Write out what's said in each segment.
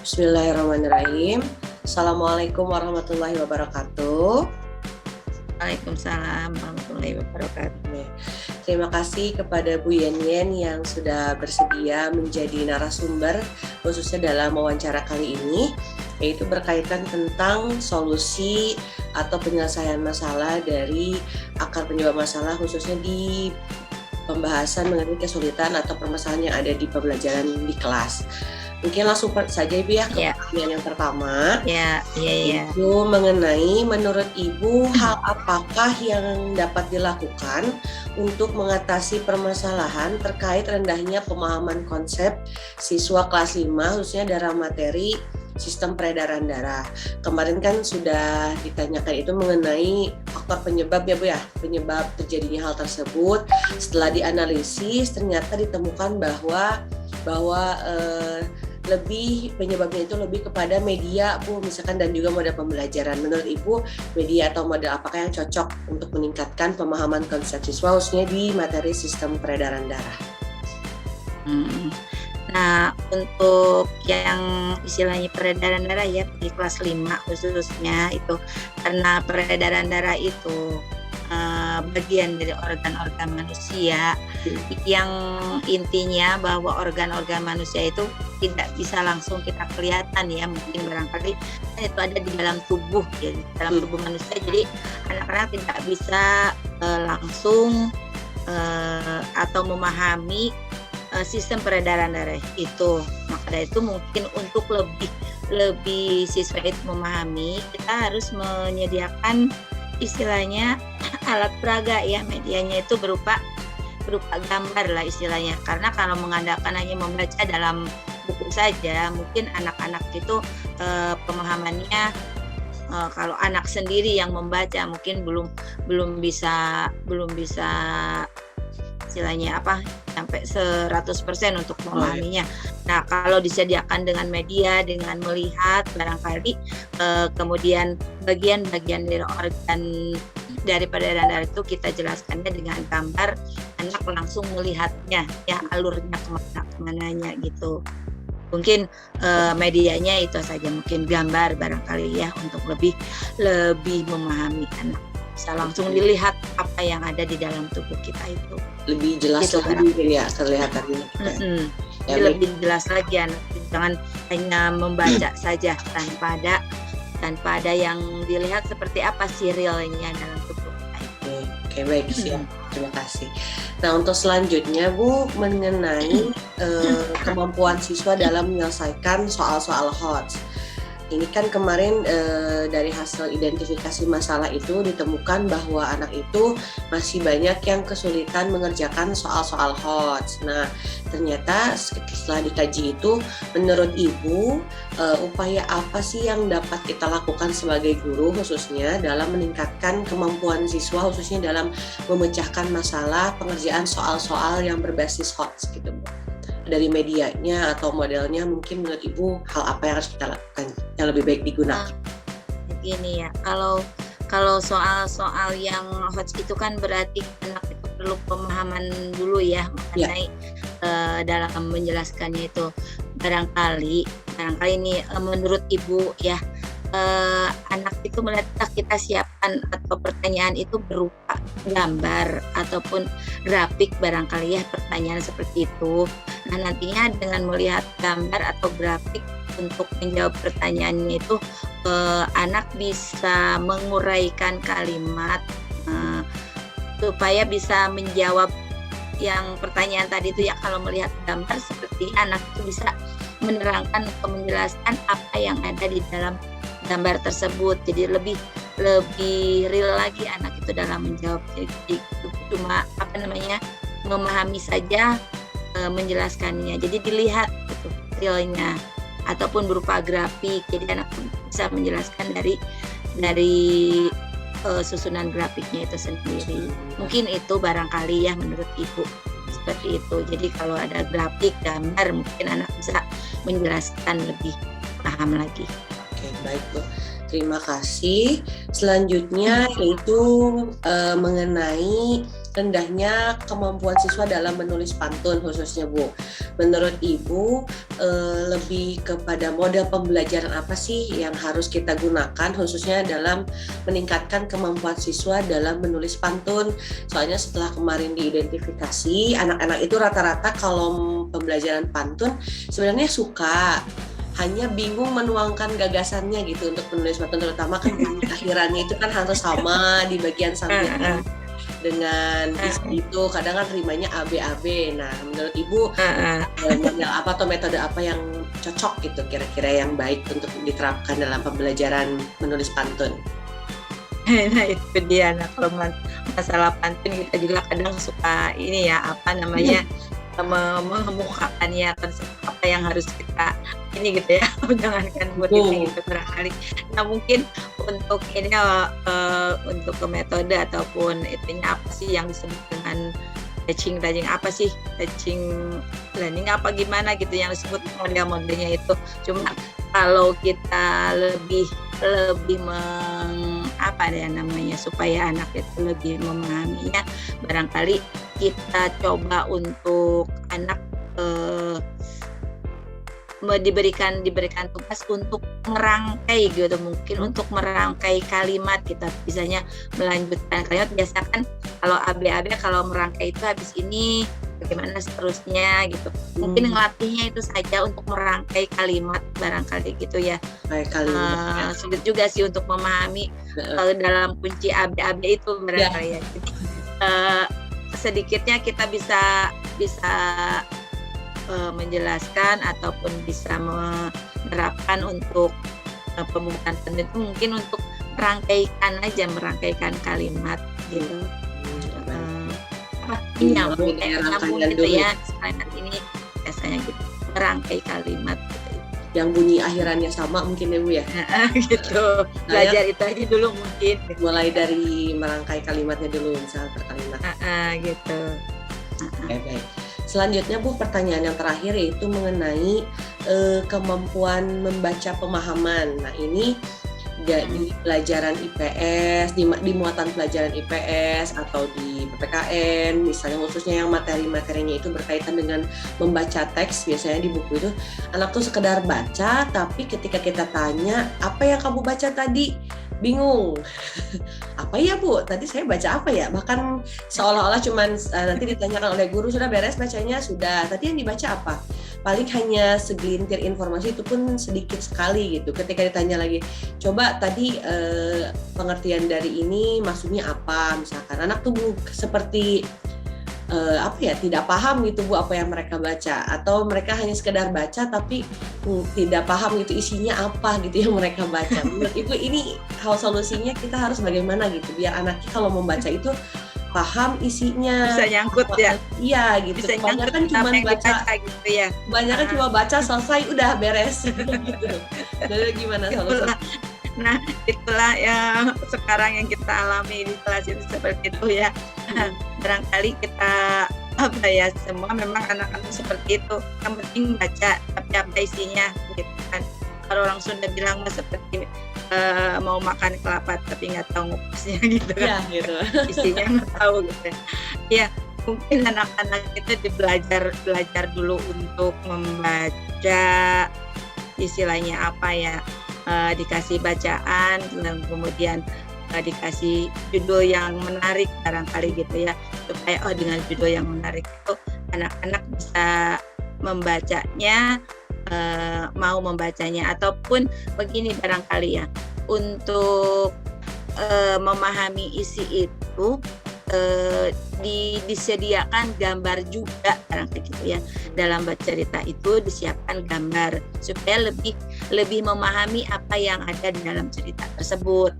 Bismillahirrahmanirrahim. Assalamualaikum warahmatullahi wabarakatuh. Waalaikumsalam warahmatullahi wabarakatuh. Terima kasih kepada Bu Yen yang sudah bersedia menjadi narasumber khususnya dalam wawancara kali ini, yaitu berkaitan tentang solusi atau penyelesaian masalah dari akar penyebab masalah, khususnya di pembahasan mengenai kesulitan atau permasalahan yang ada di pembelajaran di kelas. Mungkin langsung saja Ibu ya ke pertanyaan yang pertama. Itu mengenai menurut Ibu hal apakah yang dapat dilakukan untuk mengatasi permasalahan terkait rendahnya pemahaman konsep siswa kelas 5 khususnya dalam materi sistem peredaran darah. Kemarin kan sudah ditanyakan itu mengenai faktor penyebab ya Bu ya, penyebab terjadinya hal tersebut. Setelah dianalisis ternyata ditemukan bahwa lebih penyebabnya itu lebih kepada media Bu, misalkan, dan juga model pembelajaran. Menurut Ibu, media atau model apakah yang cocok untuk meningkatkan pemahaman konsep siswa khususnya di materi sistem peredaran darah? Nah, untuk yang istilahnya peredaran darah ya di kelas 5 khususnya itu, karena peredaran darah itu bagian dari organ-organ manusia yang intinya bahwa organ-organ manusia itu tidak bisa langsung kita kelihatan ya, mungkin barangkali itu ada di dalam tubuh ya, di dalam tubuh manusia, jadi anak-anak tidak bisa langsung atau memahami sistem peredaran darah itu. Maka dari itu mungkin untuk lebih siswa itu memahami, kita harus menyediakan istilahnya alat peraga ya, medianya itu berupa gambar lah istilahnya, karena kalau mengandalkan hanya membaca dalam buku saja mungkin anak-anak itu pemahamannya kalau anak sendiri yang membaca mungkin belum bisa istilahnya sampai 100% untuk memahaminya. Nah, kalau disediakan dengan media, dengan melihat barangkali kemudian bagian-bagian dari organ dari peredaran darah itu kita jelaskannya dengan gambar, anak langsung melihatnya ya, alurnya kemananya gitu. Mungkin medianya itu saja, mungkin gambar barangkali ya, untuk lebih memahami anak, bisa langsung dilihat apa yang ada di dalam tubuh kita itu. Lebih jelas gitu, lagi ya kelihatannya. Ya, lebih jelas lagi, anak jangan hanya membaca saja tanpa ada yang dilihat seperti apa sih realnya dalam tubuh kita itu. Oke, baik, siap. Terima kasih. Nah, untuk selanjutnya Bu, mengenai kemampuan siswa dalam menyelesaikan soal-soal HOTS. Ini kan kemarin dari hasil identifikasi masalah itu ditemukan bahwa anak itu masih banyak yang kesulitan mengerjakan soal-soal HOTS. Nah, ternyata setelah dikaji itu, menurut Ibu, upaya apa sih yang dapat kita lakukan sebagai guru khususnya dalam meningkatkan kemampuan siswa khususnya dalam memecahkan masalah pengerjaan soal-soal yang berbasis HOTS gitu Bu? Dari medianya atau modelnya, mungkin menurut Ibu hal apa yang harus kita lakukan yang lebih baik digunakan? Begini ya, kalau soal-soal yang HOTS itu kan berarti anak itu perlu pemahaman dulu ya mengenai dalam menjelaskannya itu. Barangkali ini menurut Ibu ya, anak itu melihat kita siapkan atau pertanyaan itu berupa gambar ataupun grafik barangkali ya, pertanyaan seperti itu. Nah, nantinya dengan melihat gambar atau grafik untuk menjawab pertanyaannya itu, anak bisa menguraikan kalimat supaya bisa menjawab yang pertanyaan tadi itu ya. Kalau melihat gambar seperti anak itu bisa menerangkan atau menjelaskan apa yang ada di dalam gambar tersebut, jadi lebih real lagi anak itu dalam menjawab. Jadi cuma memahami saja, menjelaskannya, jadi dilihat itu realnya ataupun berupa grafik, jadi anak bisa menjelaskan dari susunan grafiknya itu sendiri. Mungkin itu barangkali ya menurut Ibu seperti itu. Jadi kalau ada grafik, gambar, mungkin anak bisa menjelaskan lebih paham lagi. Oke, baik Bu. Terima kasih. Selanjutnya yaitu mengenai rendahnya kemampuan siswa dalam menulis pantun khususnya Bu. Menurut Ibu lebih kepada model pembelajaran apa sih yang harus kita gunakan khususnya dalam meningkatkan kemampuan siswa dalam menulis pantun? Soalnya setelah kemarin diidentifikasi, anak-anak itu rata-rata kalau pembelajaran pantun sebenarnya suka, hanya bingung menuangkan gagasannya gitu untuk menulis pantun, terutama kan akhirannya itu kan harus sama di bagian samping dengan isi itu, kadang kan rimanya AB-AB. Nah, menurut Ibu model apa atau metode apa yang cocok gitu kira-kira yang baik untuk diterapkan dalam pembelajaran menulis pantun? Nah itu dia, nah kalau masalah pantun kita juga kadang suka ini ya, apa namanya, mengemukakan ya konsep apa yang harus kita ini gitu ya, jangankan buat ini gitu barangkali. Nah mungkin untuk ini untuk ke metode ataupun itunya apa sih yang disebut dengan teaching apa sih, teaching learning apa gimana gitu yang disebut model-modelnya itu. Cuma kalau kita lebih apa ya namanya, supaya anak itu lebih memahaminya, barangkali kita coba untuk anak diberikan tugas untuk merangkai gitu, mungkin untuk merangkai kalimat, kita bisanya melanjutkan kalimat. Biasa kan kalau AB-AB kalau merangkai itu habis ini bagaimana seterusnya gitu. Mungkin ngelatihnya itu saja untuk merangkai kalimat barangkali gitu ya. Sulit juga sih untuk memahami dalam kunci AB-AB itu barangkali ya. Jadi sedikitnya kita bisa menjelaskan ataupun bisa menerapkan untuk pembukaan pantun itu mungkin untuk merangkaikan kalimat gitu. Nyambung gitu ya, kalimat ini biasanya gitu, merangkai kalimat gitu. Yang bunyi akhirannya sama mungkin ya Bu ya? Gitu, belajar itu aja dulu mungkin. Mulai dari merangkai kalimatnya dulu, misalnya per kalimat. Gitu. Baik. Selanjutnya Bu, pertanyaan yang terakhir yaitu mengenai kemampuan membaca pemahaman. Nah ini di pelajaran IPS, di muatan pelajaran IPS atau di PPKN, misalnya khususnya yang materi-materinya itu berkaitan dengan membaca teks, biasanya di buku itu anak tuh sekedar baca, tapi ketika kita tanya, apa yang kamu baca tadi? Bingung. Apa ya Bu? Tadi saya baca apa ya? Bahkan seolah-olah cuman nanti ditanyakan oleh guru, sudah beres bacanya? Sudah. Tadi yang dibaca apa? Paling hanya segelintir informasi, itu pun sedikit sekali gitu. Ketika ditanya lagi, coba tadi pengertian dari ini maksudnya apa? Misalkan anak tuh seperti tidak paham gitu Bu apa yang mereka baca, atau mereka hanya sekedar baca tapi tidak paham gitu isinya apa gitu yang mereka baca. Menurut Ibu ini solusinya kita harus bagaimana gitu biar anaknya kalau membaca itu paham isinya, bisa nyangkut ya. Iya gitu. Bisa Kebanyakan kan cuma baca gitu ya. Kebanyakan cuma baca selesai udah beres gitu. Jadi gimana solusinya? Nah itulah yang sekarang yang kita alami di kelas itu seperti itu ya. Barangkali kita semua memang anak-anak seperti itu, yang penting baca tapi apa isinya gitu kan. Kalau orang Sunda bilang seperti mau makan kelapa tapi nggak tahu ngupusnya gitu kan. Ya, gitu. Isinya nggak tahu gitu ya. Mungkin anak-anak itu belajar dulu untuk membaca, istilahnya apa ya, dikasih bacaan dan kemudian dikasih judul yang menarik barangkali gitu ya, supaya dengan judul yang menarik itu anak-anak bisa membacanya, mau membacanya. Ataupun begini barangkali ya, untuk memahami isi itu disediakan gambar juga barangkali gitu ya. Dalam bercerita itu disiapkan gambar supaya lebih memahami apa yang ada di dalam cerita tersebut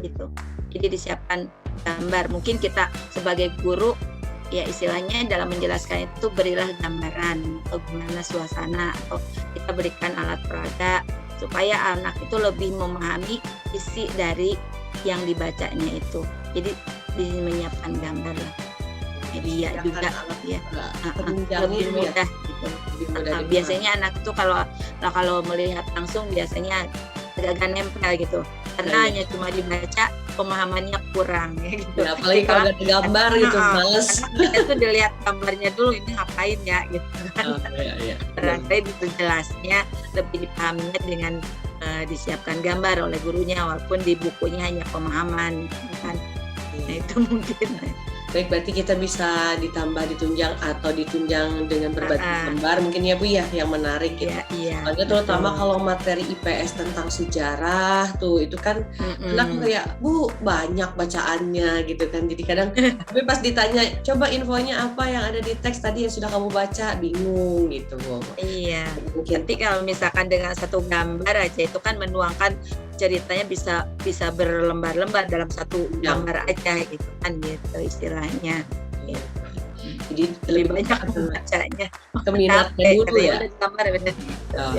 gitu. Jadi disiapkan gambar. Mungkin kita sebagai guru ya istilahnya dalam menjelaskan itu berilah gambaran atau gimana suasana, atau kita berikan alat peraga supaya anak itu lebih memahami isi dari yang dibacanya itu. Jadi menyiapkan gambar lah. Jadi ya juga ya lebih mudah gitu. Biasanya anak itu kalau melihat langsung biasanya agak nempel gitu. karena hanya cuma dibaca pemahamannya kurang ya gitu. Ya, apalagi kalau nggak ada gambar gitu, males. Karena kita tuh dilihat gambarnya dulu ini ngapain ya gitu kan. Oh, iya. Barangkali jelasnya lebih dipahaminya dengan disiapkan gambar oleh gurunya walaupun di bukunya hanya pemahaman kan. Nah itu mungkin. Baik, berarti kita bisa ditambah ditunjang atau ditunjang dengan berbagai gambar mungkin ya Bu ya, yang menarik gitu. Iya. Soalnya terutama kalau materi IPS tentang sejarah tuh itu kan anak kayak Bu banyak bacaannya gitu kan. Jadi kadang tapi pas ditanya coba infonya apa yang ada di teks tadi yang sudah kamu baca, bingung gitu Bu. Iya. Mungkin Nanti kalau misalkan dengan satu gambar aja itu kan menuangkan ceritanya bisa berlembar-lembar dalam satu gambar aja gitu kan gitu istilahnya. Gitu. jadi Lebih banyak membacanya. ke minatnya dulu ya. Gambar bener.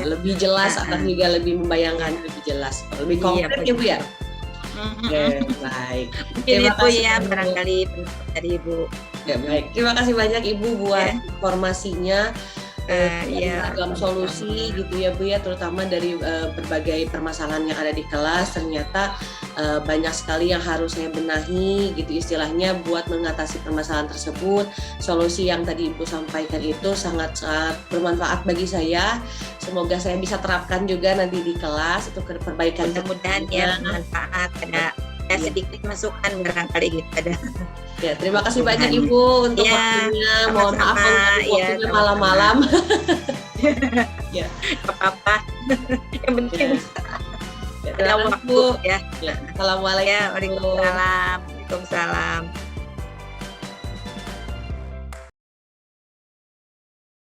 Lebih jelas atau juga lebih membayangkan lebih jelas, lebih konkret ya Bu ya. Oke, baik. Mungkin Terima itu kasih, ya Bu. barangkali pendapat dari Ibu. Ya, baik. Terima kasih banyak Ibu buat informasinya. Iya. Beragam solusi gitu ya Bu ya, terutama dari berbagai permasalahan yang ada di kelas. Ternyata banyak sekali yang harus saya benahi gitu istilahnya buat mengatasi permasalahan tersebut. Solusi yang tadi Ibu sampaikan itu sangat bermanfaat bagi saya. Semoga saya bisa terapkan juga nanti di kelas itu perbaikan. Mudah-mudahan ya bermanfaat, ada sedikit masukan barangkali gitu ada. Ya, terima kasih banyak Ibu untuk waktunya. Mohon maaf kalau waktunya malam-malam. Ya, apa-apa. Yang penting ya, ada waktu ya. Assalamualaikum. Waalaikumsalam.